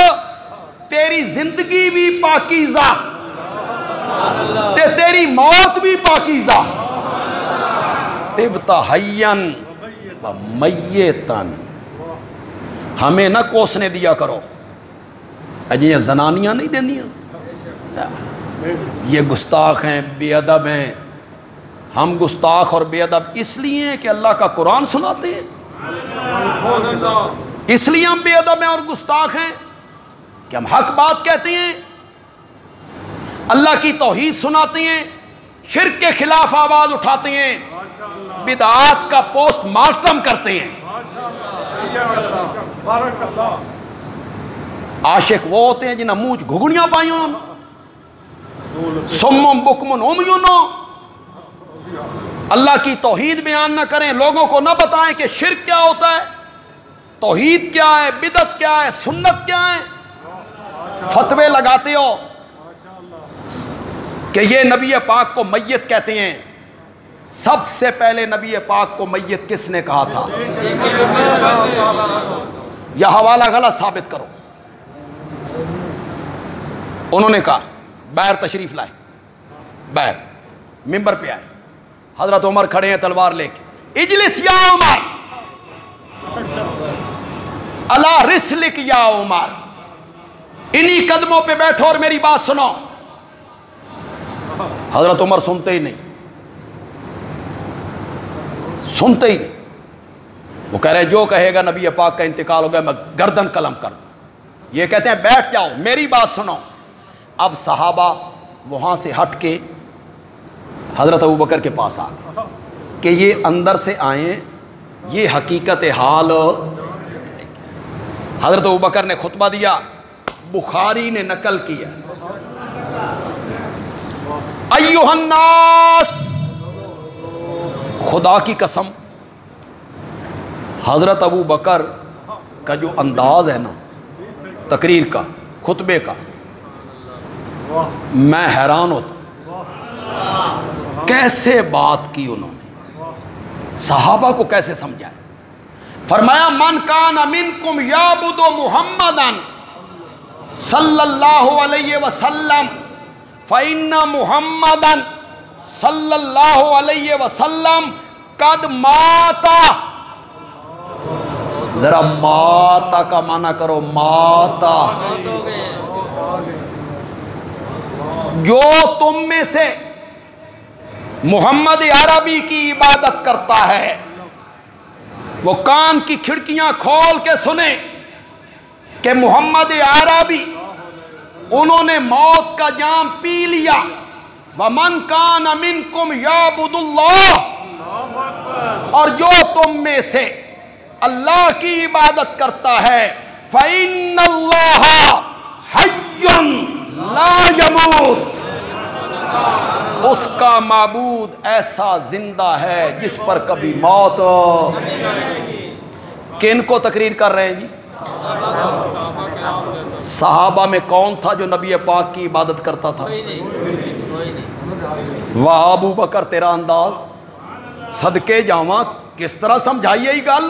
تیری زندگی بھی پاکیزہ تے تیری موت بھی پاکیزہ۔ طبت حیّن ومیتن، ہمیں نہ کوسنے دیا کرو، اجی زنانیاں نہیں دیندیاں، یہ گستاخ ہیں، بے ادب ہیں۔ ہم گستاخ اور بے ادب اس لیے ہیں کہ اللہ کا قرآن سناتے ہیں، اس لیے ہم بے ادب ہیں اور گستاخ ہیں کہ ہم حق بات کہتے ہیں، اللہ کی توحید سناتے ہیں، شرک کے خلاف آواز اٹھاتے ہیں، بدعات کا پوسٹ مارٹم کرتے ہیں۔ عاشق وہ ہوتے ہیں جنہیں منہ گھگنیاں پائی ہوں، سمم بکمن عمیون، اللہ کی توحید بیان نہ کریں، لوگوں کو نہ بتائیں کہ شرک کیا ہوتا ہے، توحید کیا ہے، بدعت کیا ہے، سنت کیا ہے، فتوے لگاتے ہو کہ یہ نبی پاک کو میت کہتے ہیں۔ سب سے پہلے نبی پاک کو میت کس نے کہا تھا؟ یہ حوالہ غلط ثابت کرو۔ انہوں نے کہا، باہر تشریف لائے، باہر ممبر پہ آئے، حضرت عمر کھڑے ہیں تلوار لے کے، اجلس یا عمر الا رسلک یا عمر، انہی قدموں پہ بیٹھو اور میری بات سنو۔ حضرت عمر سنتے ہی نہیں، سنتے ہی نہیں، وہ کہہ رہے جو کہے گا نبی پاک کا انتقال ہو گیا میں گردن قلم کر دوں. یہ کہتے ہیں بیٹھ جاؤ میری بات سنو. اب صحابہ وہاں سے ہٹ کے حضرت ابوبکر کے پاس آ گئے کہ یہ اندر سے آئیں, یہ حقیقت حال. حضرت ابوبکر نے خطبہ دیا, بخاری نے نقل کیا, ایھا الناس, خدا کی قسم حضرت ابوبکر کا جو انداز ہے نا تقریر کا, خطبے کا, میں حیران ہوتا ہوں کیسے بات کی انہوں نے, صحابہ کو کیسے سمجھایا. فرمایا من کان منکم یعبد محمدا صلی اللہ علیہ وسلم فإن محمدا صلی اللہ علیہ وسلم قد ماتا. ذرا ماتا کا معنی کرو, ماتا. جو تم میں سے محمد عربی کی عبادت کرتا ہے وہ کان کی کھڑکیاں کھول کے سنے کہ محمد عربی انہوں نے موت کا جام پی لیا. وَمَنْ كَانَ مِنْكُمْ يَعْبُدُ اللَّهِ, اور جو تم میں سے اللہ کی عبادت کرتا ہے فَإِنَّ اللَّهَ حَيٌّ لَا يَمُوتُ, اس کا معبود ایسا زندہ ہے جس پر کبھی موت. کن کو تقریر کر رہے ہیں جی؟ صحابہ میں کون تھا جو نبی پاک کی عبادت کرتا تھا؟ واہ ابو بکر تیرا انداز, صدقے جاواں کس طرح سمجھائیے یہ گل.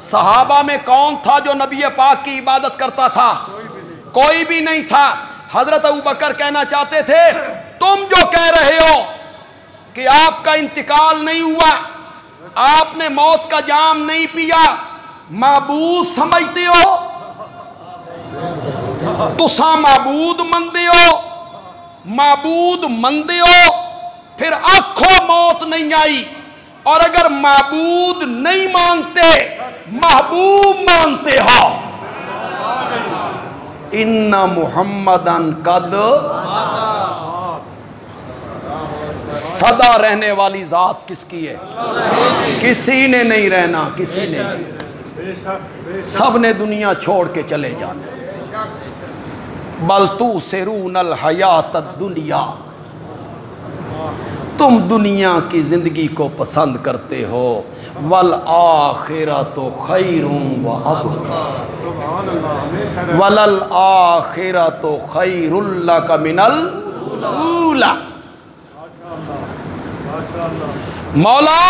صحابہ میں کون تھا جو نبی پاک کی عبادت کرتا تھا؟ کوئی بھی نہیں تھا. حضرت ابو بکر کہنا چاہتے تھے تم جو کہہ رہے ہو کہ آپ کا انتقال نہیں ہوا, آپ نے موت کا جام نہیں پیا, معبود سمجھتے ہو, تساں معبود مندے ہو, معبود مندے ہو, پھر آنکھوں موت نہیں آئی. اور اگر معبود نہیں مانتے محبوب مانتے ہو. ان محمدن قد, سدا رہنے والی ذات کس کی ہے؟ کسی نے نہیں رہنا, کسی نے نہیں, سب نے دنیا چھوڑ کے چلے جانا. بل تؤثرون الحیات الدنیا, تم دنیا کی زندگی کو پسند کرتے ہو. والآخرۃ خیر وابقی, وللآخرۃ خیر لک من الاولی. مولا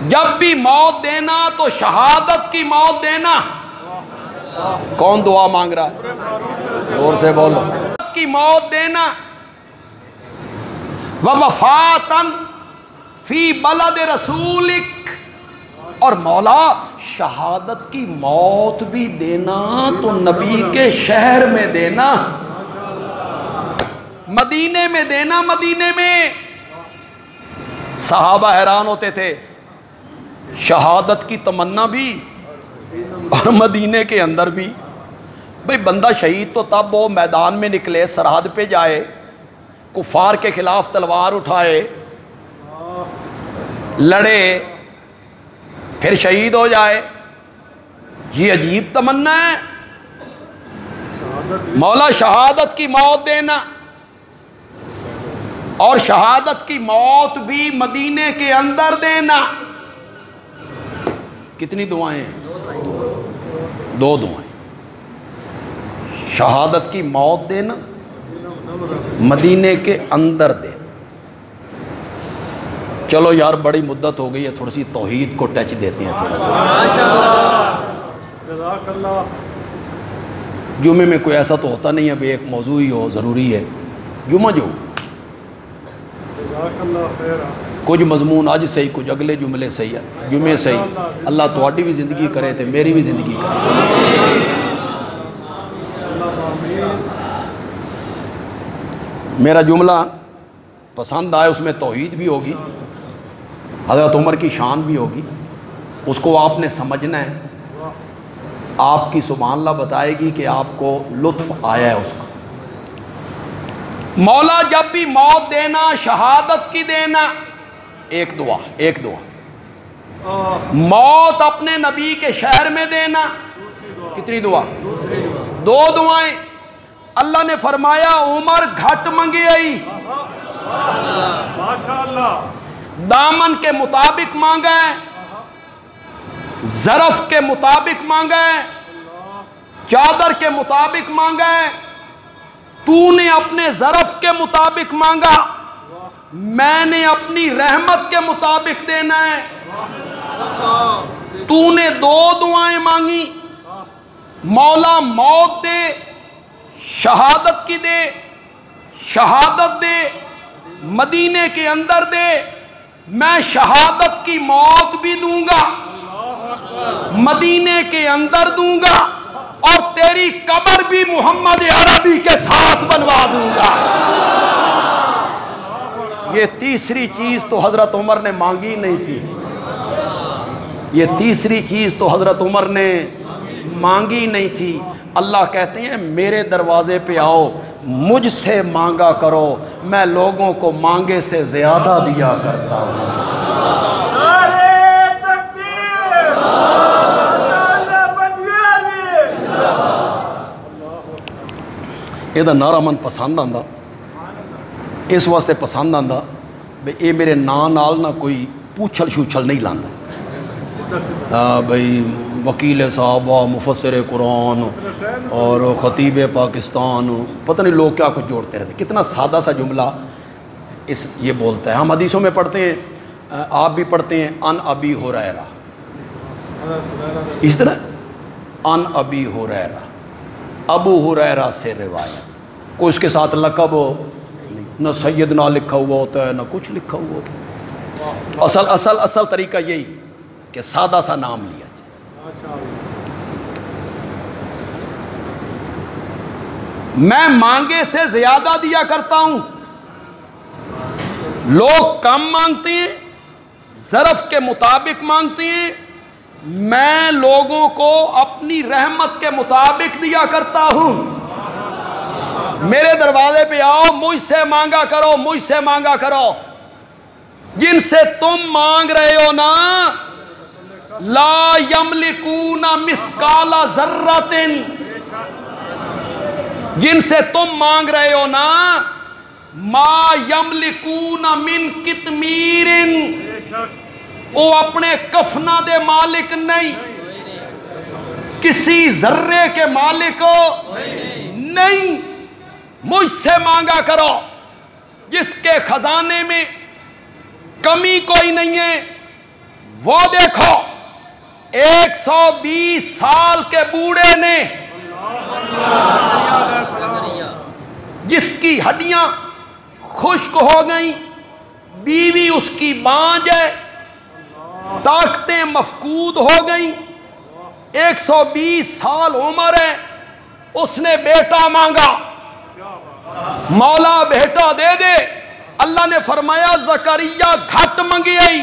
جب بھی موت دینا تو شہادت کی موت دینا. کون دعا مانگ رہا ہے؟ زور سے بولو. شہادت کی موت دینا. ووفاتاً فی بلد رسولک, اور مولا شہادت کی موت بھی دینا تو نبی کے شہر میں دینا, مدینے میں دینا. مدینے میں صحابہ حیران ہوتے تھے, شہادت کی تمنا بھی اور مدینے کے اندر بھی. بھئی بندہ شہید تو تب وہ میدان میں نکلے, سرحد پہ جائے, کفار کے خلاف تلوار اٹھائے, لڑے, پھر شہید ہو جائے. یہ عجیب تمنا ہے. مولا شہادت کی موت دینا, اور شہادت کی موت بھی مدینے کے اندر دینا. کتنی دعائیں ہیں؟ دو دعائیں. شہادت کی موت دینا, مدینے کے اندر دینا. چلو یار بڑی مدت ہو گئی ہے, تھوڑی سی توحید کو ٹچ دیتے ہیں تھوڑا سا. جمعے میں کوئی ایسا تو ہوتا نہیں ہے ابھی ایک موضوع ہی ہو, ضروری ہے جمعہ جو کچھ مضمون آج صحیح, کچھ اگلے جملے صحیح ہے, جمعے صحیح. اللہ تواڈی بھی زندگی کرے تے میری بھی زندگی کرے. میرا جملہ پسند آئے, اس میں توحید بھی ہوگی, حضرت عمر کی شان بھی ہوگی, اس کو آپ نے سمجھنا ہے. آپ کی سبحان اللہ بتائے گی کہ آپ کو لطف آیا ہے اس کو. مولا جب بھی موت دینا، شہادت کی دینا، ایک دعا موت اپنے نبی کے شہر میں دینا. کتنی دعا؟ دو دعائیں. اللہ نے فرمایا عمر گھٹ منگی آئی، دامن کے مطابق مانگا ہے، ظرف کے مطابق مانگا ہے، چادر کے مطابق مانگا ہے. تو نے اپنے ظرف کے مطابق مانگا، میں نے اپنی رحمت کے مطابق دینا ہے. تو نے دو دعائیں مانگی، مولا موت دے، شہادت کی دے، شہادت دے مدینے کے اندر دے. میں شہادت کی موت بھی دوں گا، مدینے کے اندر دوں گا، اور تیری قبر بھی محمد عربی کے ساتھ بنوا دوں گا. یہ تیسری چیز تو حضرت عمر نے مانگی نہیں تھی. یہ تیسری چیز تو حضرت عمر نے مانگی نہیں تھی. اللہ کہتے ہیں میرے دروازے پہ آؤ، مجھ سے مانگا کرو، میں لوگوں کو مانگے سے زیادہ دیا کرتا ہوں. یہ نعرہ من پسند آندا، اس واسطے پسند آندا بھئی یہ میرے نال نہ کوئی پوچھل شوچھل نہیں لاندا. بھئی وکیل صاحبہ، مفسر قرآن اور خطیب پاکستان، پتہ نہیں لوگ کیا کچھ جوڑتے رہتے. کتنا سادہ سا جملہ یہ بولتا ہے. ہم حدیثوں میں پڑھتے ہیں، آپ بھی پڑھتے ہیں، ان ابی ہریرہ، اس طرح ان ابی ہریرہ، ابو ہریرہ سے روایت. کوئی اس کے ساتھ لقب ہو، نہ سیدنا لکھا ہوا ہوتا ہے نہ کچھ لکھا ہوا ہوتا ہے. اصل طریقہ یہی کہ سادہ سا نام لیا جائے. میں مانگے سے زیادہ دیا کرتا ہوں. لوگ کم مانگتے ہیں، ظرف کے مطابق مانگتے ہیں، میں لوگوں کو اپنی رحمت کے مطابق دیا کرتا ہوں. میرے دروازے پہ آؤ، مجھ سے مانگا کرو، مجھ سے مانگا کرو. جن سے تم مانگ رہے ہو نا، لا یملکون مثقال ذرۃ، جن سے تم مانگ رہے ہو نا، ما یملکون من قطمیر، وہ اپنے کفنا دے مالک نہیں، کسی ذرے کے مالک نہیں. مجھ سے مانگا کرو، جس کے خزانے میں کمی کوئی نہیں ہے. وہ دیکھو 120 سال کے بوڑھے نے، جس کی ہڈیاں خشک ہو گئیں، بیوی اس کی بانجھ ہے، طاقتیں مفقود ہو گئیں، 120 سال عمر ہے، اس نے بیٹا مانگا. مولا بیٹا دے دے. اللہ نے فرمایا زکریا گھٹ منگی آئی،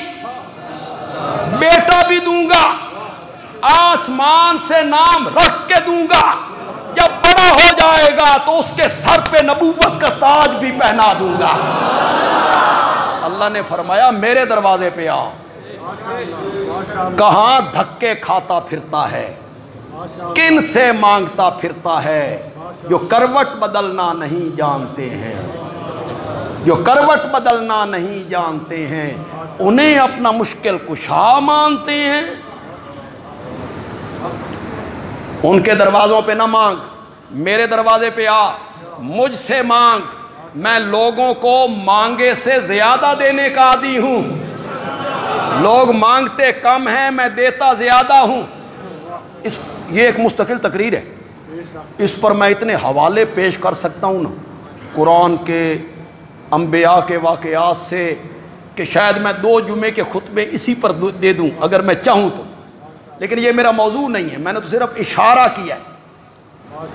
بیٹا بھی دوں گا، آسمان سے نام رکھ کے دوں گا. جب بڑا ہو جائے گا تو اس کے سر پہ نبوت کا تاج بھی پہنا دوں گا. اللہ نے فرمایا میرے دروازے پہ آ. کہاں دھکے کھاتا پھرتا ہے، کن سے مانگتا پھرتا ہے، جو کروٹ بدلنا نہیں جانتے ہیں، جو کروٹ بدلنا نہیں جانتے ہیں، انہیں اپنا مشکل کشا مانتے ہیں. ان کے دروازوں پہ نہ مانگ، میرے دروازے پہ آ، مجھ سے مانگ. میں لوگوں کو مانگے سے زیادہ دینے کا عادی ہوں. لوگ مانگتے کم ہیں، میں دیتا زیادہ ہوں. یہ ایک مستقل تقریر ہے، اس پر میں اتنے حوالے پیش کر سکتا ہوں نا قرآن کے، انبیاء کے واقعات سے، کہ شاید میں 2 جمعے کے خطبے اسی پر دے دوں اگر میں چاہوں تو. لیکن یہ میرا موضوع نہیں ہے، میں نے تو صرف اشارہ کیا ہے.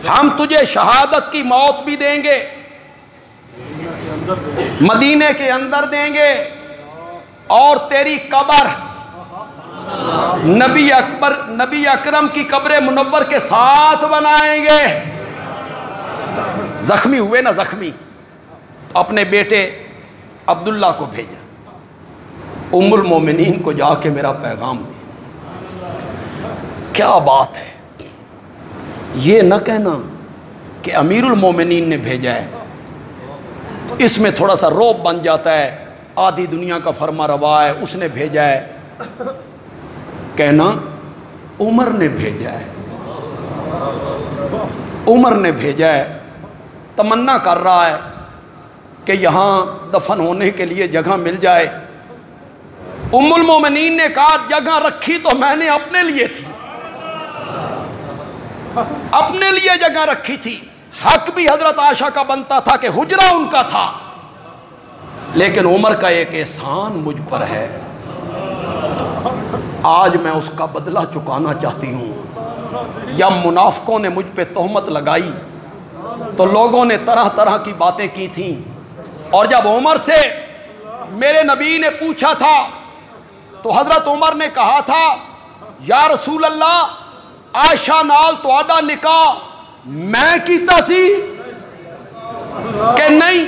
ہم تجھے شہادت کی موت بھی دیں گے، مدینے کے اندر دیں گے، اور تیری قبر نبی اکرم کی قبر منور کے ساتھ بنائیں گے۔ زخمی ہوئے نا زخمی، اپنے بیٹے عبداللہ کو بھیجا، ام المومنین کو جا کے میرا پیغام دیا۔ کیا بات ہے، یہ نہ کہنا کہ امیر المومنین نے بھیجا ہے، تو اس میں تھوڑا سا روب بن جاتا ہے، آدھی دنیا کا فرما روا ہے، اس نے بھیجا ہے۔ کہنا عمر نے بھیجا ہے، عمر نے بھیجا ہے، تمنا کر رہا ہے کہ یہاں دفن ہونے کے لیے جگہ مل جائے۔ ام المومنین نے کہا جگہ رکھی تو میں نے اپنے لیے تھی، اپنے لیے جگہ رکھی تھی، حق بھی حضرت عائشہ کا بنتا تھا کہ حجرہ ان کا تھا، لیکن عمر کا ایک احسان مجھ پر ہے، آج میں اس کا بدلہ چکانا چاہتی ہوں۔ جب منافقوں نے مجھ پہ تہمت لگائی تو لوگوں نے طرح طرح کی باتیں کی تھیں، اور جب عمر سے میرے نبی نے پوچھا تھا تو حضرت عمر نے کہا تھا یا رسول اللہ عائشہ نال تہاڈا نکاح میں کیتا سی کہ نہیں،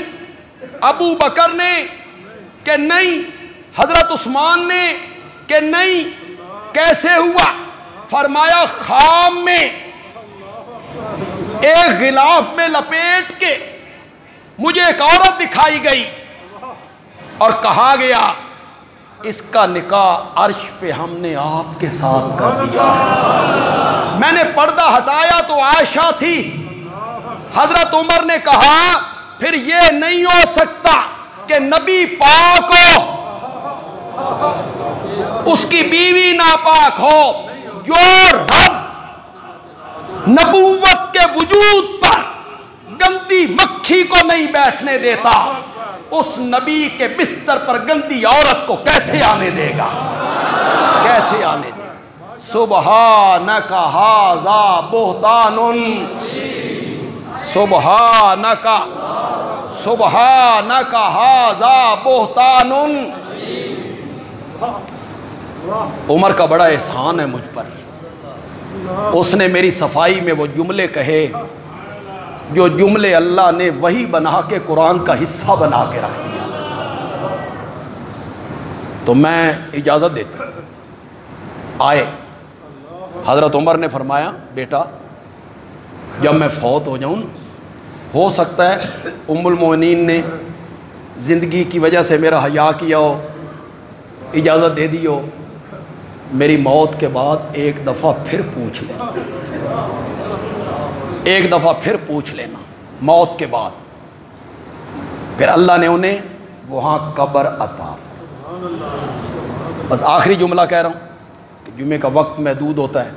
ابو بکر نے کہ نہیں، حضرت عثمان نے کہ نہیں، کیسے ہوا؟ فرمایا خام میں ایک غلاف میں لپیٹ کے مجھے ایک عورت دکھائی گئی اور کہا گیا اس کا نکاح عرش پہ ہم نے آپ کے ساتھ کر دیا۔ میں نے پردہ ہٹایا تو عائشہ تھی۔ حضرت عمر نے کہا پھر یہ نہیں ہو سکتا کہ نبی پاک ہو، اس کی بیوی ناپاک ہو، جو رب نبوت کے وجود پر گندی مکھی کو نہیں بیٹھنے دیتا، اس نبی کے بستر پر گندی عورت کو کیسے آنے دے گا، کیسے آنے دے گا؟ سبحانک ھذا بہتان، سبحانک ھذا بہتان۔ عمر کا بڑا احسان ہے مجھ پر، اس نے میری صفائی میں وہ جملے کہے جو جملے اللہ نے وہی بنا کے قرآن کا حصہ بنا کے رکھ دیا تھا۔ تو میں اجازت دیتا آئے، حضرت عمر نے فرمایا بیٹا جب میں فوت ہو جاؤں، ہو سکتا ہے ام المومنین نے زندگی کی وجہ سے میرا حیا کیا ہو، اجازت دے دی ہو، میری موت کے بعد ایک دفعہ پھر پوچھ لینا، ایک دفعہ پھر پوچھ لینا موت کے بعد۔ پھر اللہ نے انہیں وہاں قبر عطا فرمائی۔ بس آخری جملہ کہہ رہا ہوں کہ جمعے کا وقت محدود ہوتا ہے۔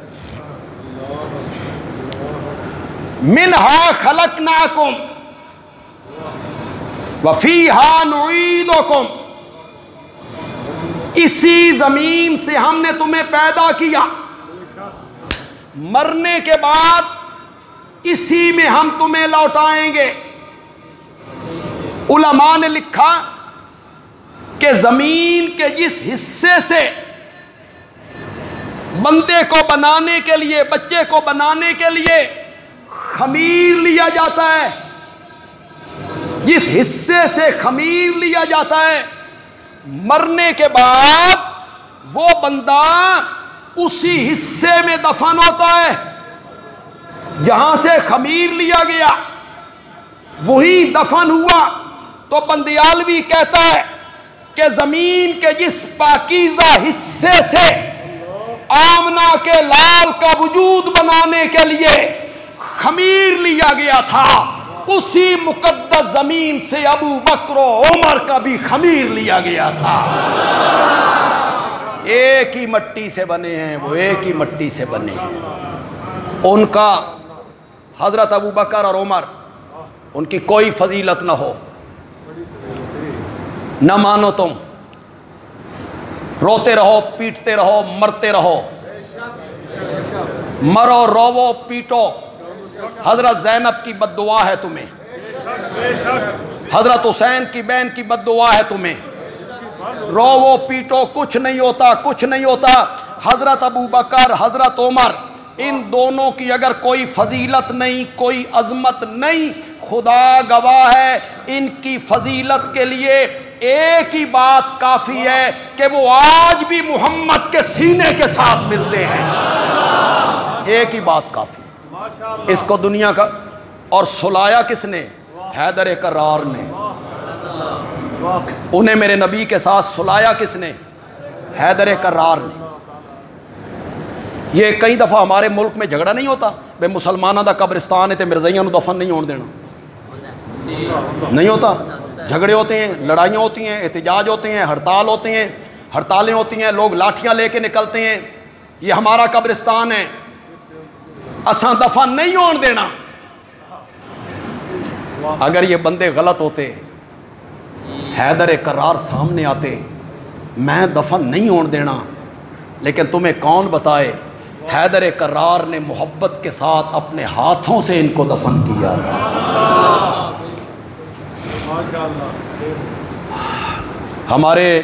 منہا خلقناکم وفیہا نعیدکم، اسی زمین سے ہم نے تمہیں پیدا کیا، مرنے کے بعد اسی میں ہم تمہیں لوٹائیں گے۔ علماء نے لکھا کہ زمین کے جس حصے سے بندے کو بنانے کے لیے، بچے کو بنانے کے لیے خمیر لیا جاتا ہے، جس حصے سے خمیر لیا جاتا ہے، مرنے کے بعد وہ بندہ اسی حصے میں دفن ہوتا ہے، جہاں سے خمیر لیا گیا وہی دفن ہوا۔ تو بندیالوی کہتا ہے کہ زمین کے جس پاکیزہ حصے سے آمنہ کے لال کا وجود بنانے کے لیے خمیر لیا گیا تھا، اسی مقدس زمین سے ابو بکر و عمر کا بھی خمیر لیا گیا تھا۔ ایک ہی مٹی سے بنے ہیں، وہ ایک ہی مٹی سے بنے ہیں۔ ان کا حضرت ابو بکر اور عمر، ان کی کوئی فضیلت نہ ہو، نہ مانو تم، روتے رہو، پیٹتے رہو، مرتے رہو، مرو روو پیٹو، حضرت زینب کی بد دعا ہے تمہیں، حضرت حسین کی بہن کی بد دعا ہے تمہیں، روو پیٹو، کچھ نہیں ہوتا، کچھ نہیں ہوتا۔ حضرت ابو بکر، حضرت عمر، ان دونوں کی اگر کوئی فضیلت نہیں، کوئی عظمت نہیں، خدا گواہ ہے ان کی فضیلت کے لیے ایک ہی بات کافی ہے کہ وہ آج بھی محمد کے سینے کے ساتھ ملتے ہیں، ایک ہی بات کافی۔ اس کو دنیا کا، اور سلایا کس نے؟ حیدر کرار نے۔ انہیں میرے نبی کے ساتھ سلایا کس نے؟ حیدر کرار نے۔ یہ کئی دفعہ ہمارے ملک میں جھگڑا نہیں ہوتا بے مسلمانوں دا قبرستان ہے تے مرزائیاں نو دفن نہیں ہون دینا، نہیں ہوتا، جھگڑے ہوتے ہیں، لڑائیاں ہوتی ہیں، احتجاج ہوتے ہیں، ہڑتال ہوتے ہیں، ہڑتالیں ہوتی ہیں، لوگ لاٹھیاں لے کے نکلتے ہیں، یہ ہمارا قبرستان ہے، اساں دفن نہیں ہون دینا۔ اگر یہ بندے غلط ہوتے، حیدر کرار سامنے آتے، میں دفن نہیں ہون دینا، لیکن تمہیں کون بتائے حیدر کرار نے محبت کے ساتھ اپنے ہاتھوں سے ان کو دفن کیا تھا۔ ہمارے